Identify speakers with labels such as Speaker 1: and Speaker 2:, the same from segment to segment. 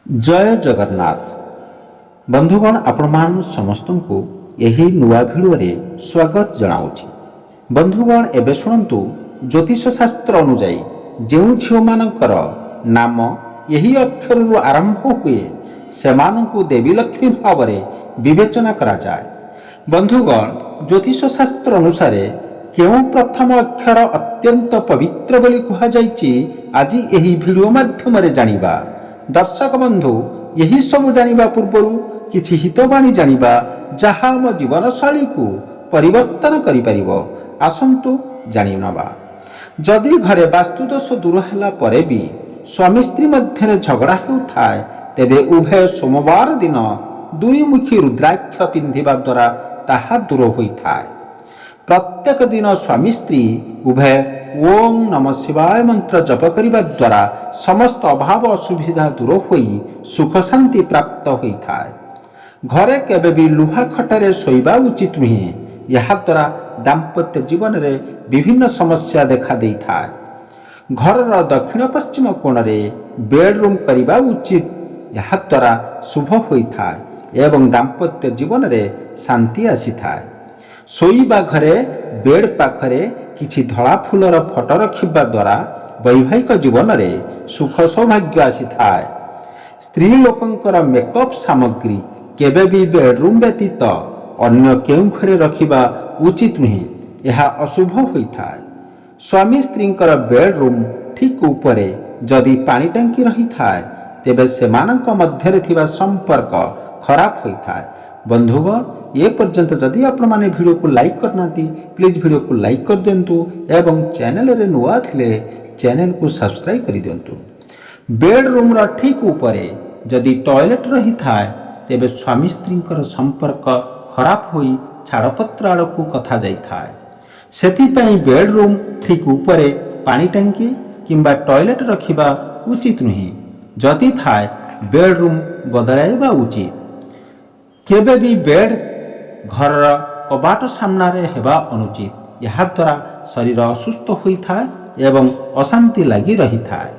Speaker 1: जय जगन्नाथ बंधुगण आपण समस्त को यही नुआ भिडियो स्वागत जनाऊँगी। बंधुगण एबे शुणु ज्योतिष शास्त्र अनुजाई जो झील मानकर नाम यही अक्षर आरंभ हुए से देवी लक्ष्मी भाव विवेचना करा जाए। बंधुगण ज्योतिष शास्त्र अनुसार क्यों प्रथम अक्षर अत्यंत पवित्र बोली कहुई आज यही भिडियो माध्यम जानिबा। दर्शक बंधु यही सब जानिबा पूर्व किछि हितवाणी जानिबा जहा आम जीवन शैली को परिवर्तन करि परिबो। आसंतु जानि नबा। जदि घरे वास्तुदोष दूर होला परे भी स्वामी स्त्री मध्य झगड़ा हेउथाय तेबे उभय सोमवार दिन दुईमुखी रुद्राक्ष पिंधिबा द्वारा ताहा दूर होइथाय। प्रत्येक दिन स्वामी स्त्री उभय ओम नमः शिवाय मंत्र जप करिबा द्वारा समस्त अभाव असुविधा दूर होई सुख शांति प्राप्त होइथाय। घरे केबे भी लुहा खटरे सोइबा उचित नुहे। यहा द्वारा दाम्पत्य जीवन रे विभिन्न समस्या देखा देइथाय। घरर दक्षिण पश्चिम कोण रे बेडरूम करिबा उचित। यहा द्वारा शुभ होइथाय एवं दाम्पत्य जीवन रे शांति आसीथाय। सोइबा घरे बेड पाखरे किछि धला फूलर फटो रखिबा द्वारा वैवाहिक जीवन रे सुख सौभाग्य आसीथाय। स्त्री लोकंकर मेकअप सामग्री केबे भी बेडरूम व्यतीत अन्य केउ घरे रखिबा उचित नुहे। यह अशुभ होइथाय। स्वामी स्त्रींकर बेडरूम ठीक उपरे जदि पानी टांकी रही थाए तेबे सेमानंक मध्यरे थिबा संपर्क खराब होइथाय। बंधुगण ये पर्यंत जदि आपण माने वीडियो को लाइक करना प्लीज वीडियो को लाइक कर दिंतु एवं चैनल रे नुआ थिले चैनल को सब्सक्राइब कर दिंतु। बेडरूम रा ठीक उपरे जदि टॉयलेट रही थाए तेबे स्वामी स्त्रींकर संपर्क खराब होई छाड़पत्र आड़कू कथा जाई थाए। सेथिपई बेडरूम ठीक उपरे पानी टांकी किंबा टॉयलेट रखिबा उचित नुहे। जदि थाए बेडरूम बदलाइबा उचित। केबे भी बेड घर कबाट सामने हेबा अनुचित। यह द्वारा शरीर असुस्थ होइथाय एवं अशांति लगी रही थाए।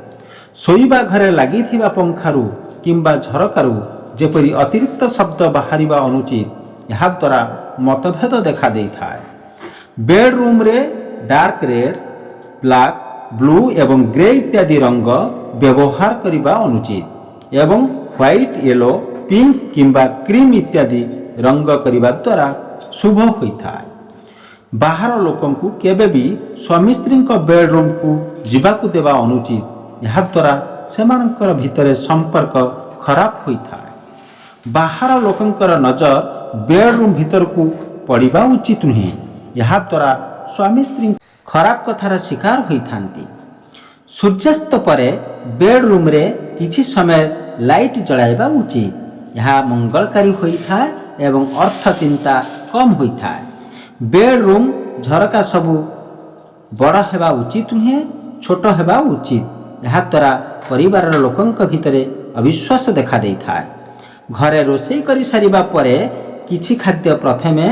Speaker 1: सोइबा घरे लगी थिबा पंखारू किंबा झरकारु जेपरि अतिरिक्त शब्द बाहरिबा अनुचित। यह द्वारा मतभेद देखा देइथाय। बेडरूम रे डार्क रेड ब्लैक ब्लू एवं ग्रे इत्यादि रंग व्यवहार करिबा अनुचित एवं व्हाइट येलो पिंक किंबा क्रीम इत्यादि रंग करिबा द्वारा शुभ होइथाय। बाहर लोकन को केबे भी स्वामी स्त्री बेडरूम को जीवाकू देवा अनुचित। यह द्वारा सेमानकर भितरे संपर्क खराब होइथाय। बाहर लोकंकर नजर बेडरूम भीतर को पड़िबा उचित नुहे। यह द्वारा स्वामी स्त्री खराब कथार शिकार होइथांती। सूर्यास्त परे बेडरूम रे किछि समय लाइट जलाइबा उचित। यह मंगलकारी होइथाय एवं अर्थ चिंता कम होइथाय। बेडरूम झरका सबु बड़ हेबा उचित नुहे छोट हेबा उचित। यह द्वारा परिवार लोकंक भितरे अविश्वास देखा देइथाय। घरे रोषेई करि सारिबा परे किछि खाद्य प्रथमे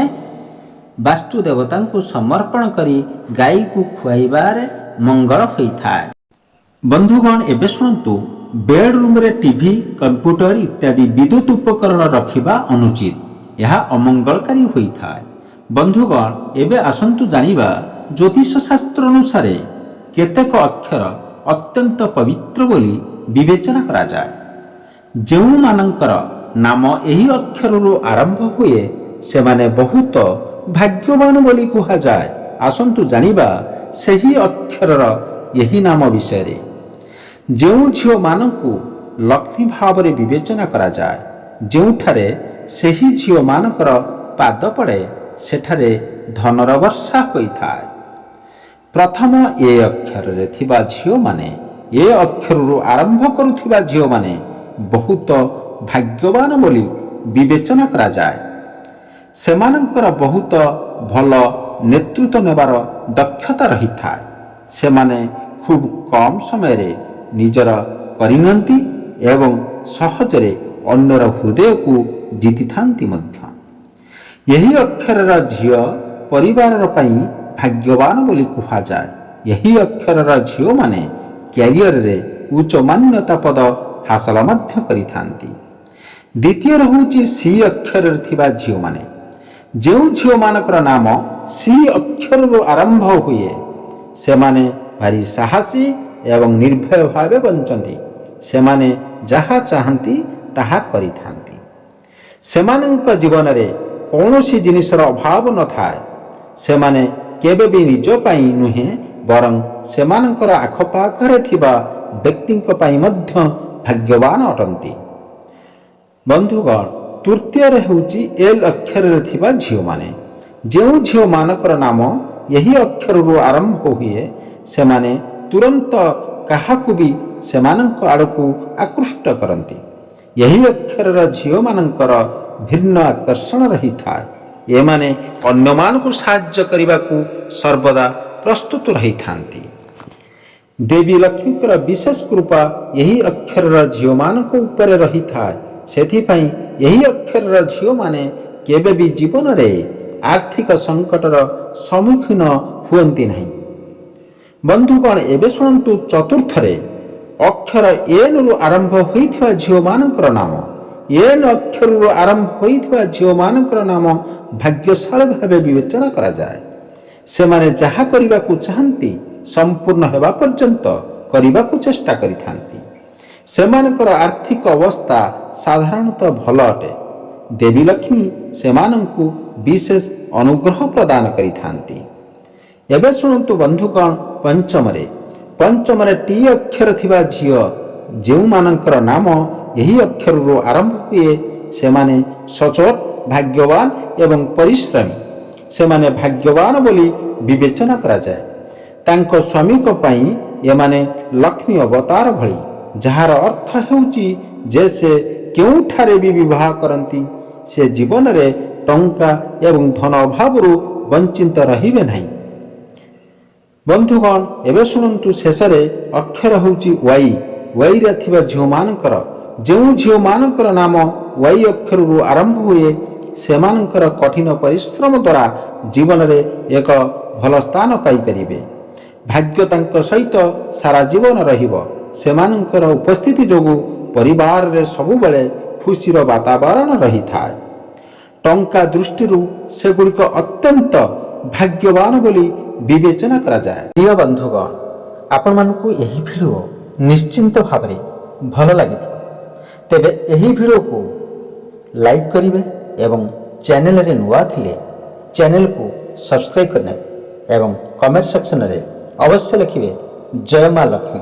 Speaker 1: वास्तु देवता को समर्पण करी गाई को खुआइबारे मंगल होइथाय। बंधुगण एबे शुणु बेडरूम रे टीवी कंप्यूटर इत्यादि विद्युत उपकरण रखिबा अनुचित। यह अमंगलकारी होइथाय। बंधुगण एबे आसंतु जानिबा ज्योतिष शास्त्र अनुसार केतेक अक्षर अत्यंत पवित्र बोली विवेचना करा जाय। जो मानकर नाम एही अक्षररू आरंभ हुए से माने बहुत भाग्यवान बोली कहा जाए। आसंतु जानिबा सही अक्षरर यही नाम विषय जो झील मानकू लक्ष्मी भाव रे विवेचना करा जाए। जोठारे सही झील मानकर पाद पड़े सेठारे धनर वर्षा होइथाय। प्रथम ए अक्षर रे थिबा झील माने ए अक्षररू आरंभ करुथिबा झील माने बहुत भाग्यवान बोली विवेचना करा जाए। सेमानंकर बहुत भल नेतृत्व नेबार दक्षता रही थाए। सेमाने खूब कम समय रे निजर करिनंती एवं सहजरे अन्यर हृदय को जीति थांती मध्य। यही अक्षरर झील परिवार पई भाग्यवान बोली कहा जाए। यही अक्षरर झील माने कैरियर रे उच्च मान्यता पद ହାସଲ ମଧ୍ୟ କରିଥାନ୍ତି। ଦ୍ୱିତୀୟରେ ହେଉଛି ସି ଅକ୍ଷରରେ ଥିବା ଝିଅମାନେ। ଯେଉଁ ଝିଅମାନଙ୍କର ନାମ ସି ଅକ୍ଷରରୁ ଆରମ୍ଭ ହୁଏ ସେମାନେ ଭାରି ସାହସୀ ଏବଂ ନିର୍ଭୟ ଭାବେ ବଞ୍ଚନ୍ତି। ସେମାନେ ଯାହା ଚାହାନ୍ତି ତାହା କରିଥାନ୍ତି। ସେମାନଙ୍କ ଜୀବନରେ କୌଣସି ଜିନିଷର ଅଭାବ ନଥାଏ। ସେମାନେ କେବେ ବି ନିଜ ପାଇଁ ନୁହେଁ ବରଂ ସେମାନଙ୍କର ଆଖପାଖରେ ଥିବା ବ୍ୟକ୍ତିଙ୍କ ପାଇଁ ମଧ୍ୟ ଭାଗ୍ୟବାନ ଅଟନ୍ତି। ବନ୍ଧୁଗଣ, ତୃତୀୟରେ ହେଉଛି ଏଲ୍ ଅକ୍ଷରରେ ଥିବା ଝିଅମାନେ। ଯେଉଁ ଝିଅମାନଙ୍କର ନାମ ଏହି ଅକ୍ଷରରୁ ଆରମ୍ଭ ହୁଏ ସେମାନେ ତୁରନ୍ତ କାହାକୁ ବି ସେମାନଙ୍କ ଆଡ଼କୁ ଆକୃଷ୍ଟ କରନ୍ତି। ଏହି ଅକ୍ଷରର ଝିଅମାନଙ୍କର ଭିନ୍ନ ଆକର୍ଷଣ ରହିଥାଏ। ଏମାନେ ଅନ୍ୟମାନଙ୍କୁ ସାହାଯ୍ୟ କରିବାକୁ ସର୍ବଦା ପ୍ରସ୍ତୁତ ରହିଥାନ୍ତି। ଦେବୀ ଲକ୍ଷ୍ମୀଙ୍କର ବିଶେଷ କୃପା ଏହି ଅକ୍ଷରର ଝିଅମାନଙ୍କ ଉପରେ ରହିଥାଏ। ସେଥିପାଇଁ ଏହି ଅକ୍ଷରର ଝିଅମାନେ କେବେ ବି ଜୀବନରେ ଆର୍ଥିକ ସଙ୍କଟର ସମ୍ମୁଖୀନ ହୁଅନ୍ତି ନାହିଁ। ବନ୍ଧୁଗଣ, ଏବେ ଶୁଣନ୍ତୁ ଚତୁର୍ଥରେ ଅକ୍ଷର ଏନ୍ରୁ ଆରମ୍ଭ ହୋଇଥିବା ଝିଅମାନଙ୍କର ନାମ। ଏନ୍ ଅକ୍ଷରରୁ ଆରମ୍ଭ ହୋଇଥିବା ଝିଅମାନଙ୍କର ନାମ ଭାଗ୍ୟଶାଳୀ ଭାବେ ବିବେଚନା କରାଯାଏ। ସେମାନେ ଯାହା କରିବାକୁ ଚାହାନ୍ତି ସମ୍ପୂର୍ଣ୍ଣ ହେବା ପର୍ଯ୍ୟନ୍ତ କରିବାକୁ ଚେଷ୍ଟା କରିଥାନ୍ତି। ସେମାନଙ୍କର ଆର୍ଥିକ ଅବସ୍ଥା ସାଧାରଣତଃ ଭଲ ଅଟେ। ଦେବୀ ଲକ୍ଷ୍ମୀ ସେମାନଙ୍କୁ ବିଶେଷ ଅନୁଗ୍ରହ ପ୍ରଦାନ କରିଥାନ୍ତି। ଏବେ ଶୁଣନ୍ତୁ ବନ୍ଧୁଗଣ, ପଞ୍ଚମରେ ଟି ଅକ୍ଷର ଥିବା ଝିଅ ଯେଉଁମାନଙ୍କର ନାମ ଏହି ଅକ୍ଷରରୁ ଆରମ୍ଭ ହୁଏ ସେମାନେ ସଚୋଟ, ଭାଗ୍ୟବାନ ଏବଂ ପରିଶ୍ରମୀ। ସେମାନେ ଭାଗ୍ୟବାନ ବୋଲି ବିବେଚନା କରାଯାଏ। ତାଙ୍କ ସ୍ୱାମୀଙ୍କ ପାଇଁ ଏମାନେ ଲକ୍ଷ୍ମୀ ଅବତାର ଭଳି, ଯାହାର ଅର୍ଥ ହେଉଛି ଯେ ସେ କେଉଁଠାରେ ବି ବିବାହ କରନ୍ତି ସେ ଜୀବନରେ ଟଙ୍କା ଏବଂ ଧନ ଅଭାବରୁ ବଞ୍ଚିତ ରହିବେ ନାହିଁ। ବନ୍ଧୁଗଣ, ଏବେ ଶୁଣନ୍ତୁ ଶେଷରେ ଅକ୍ଷର ହେଉଛି ୱାଇରେ ଥିବା ଝିଅମାନଙ୍କର। ଯେଉଁ ଝିଅମାନଙ୍କର ନାମ ୱାଇ ଅକ୍ଷରରୁ ଆରମ୍ଭ ହୁଏ ସେମାନଙ୍କର କଠିନ ପରିଶ୍ରମ ଦ୍ୱାରା ଜୀବନରେ ଏକ ଭଲ ସ୍ଥାନ ପାଇପାରିବେ। ଭାଗ୍ୟ ତାଙ୍କ ସହିତ ସାରା ଜୀବନ ରହିବ। ସେମାନଙ୍କର ଉପସ୍ଥିତି ଯୋଗୁଁ ପରିବାରରେ ସବୁବେଳେ ଖୁସିର ବାତାବରଣ ରହିଥାଏ। ଟଙ୍କା ଦୃଷ୍ଟିରୁ ସେଗୁଡ଼ିକ ଅତ୍ୟନ୍ତ ଭାଗ୍ୟବାନ ବୋଲି ବିବେଚନା କରାଯାଏ। ପ୍ରିୟ ବନ୍ଧୁଗଣ, ଆପଣମାନଙ୍କୁ ଏହି ଭିଡ଼ିଓ ନିଶ୍ଚିନ୍ତ ଭାବରେ ଭଲ ଲାଗିଥିବ। ତେବେ ଏହି ଭିଡ଼ିଓକୁ ଲାଇକ୍ କରିବେ ଏବଂ ଚ୍ୟାନେଲରେ ନୂଆ ଥିଲେ ଚ୍ୟାନେଲକୁ ସବସ୍କ୍ରାଇବ୍ କରିନେବେ ଏବଂ କମେଣ୍ଟ ସେକ୍ସନରେ ଅବଶ୍ୟ ଲେଖିବେ ଜୟ ମା ଲକ୍ଷ୍ମୀ।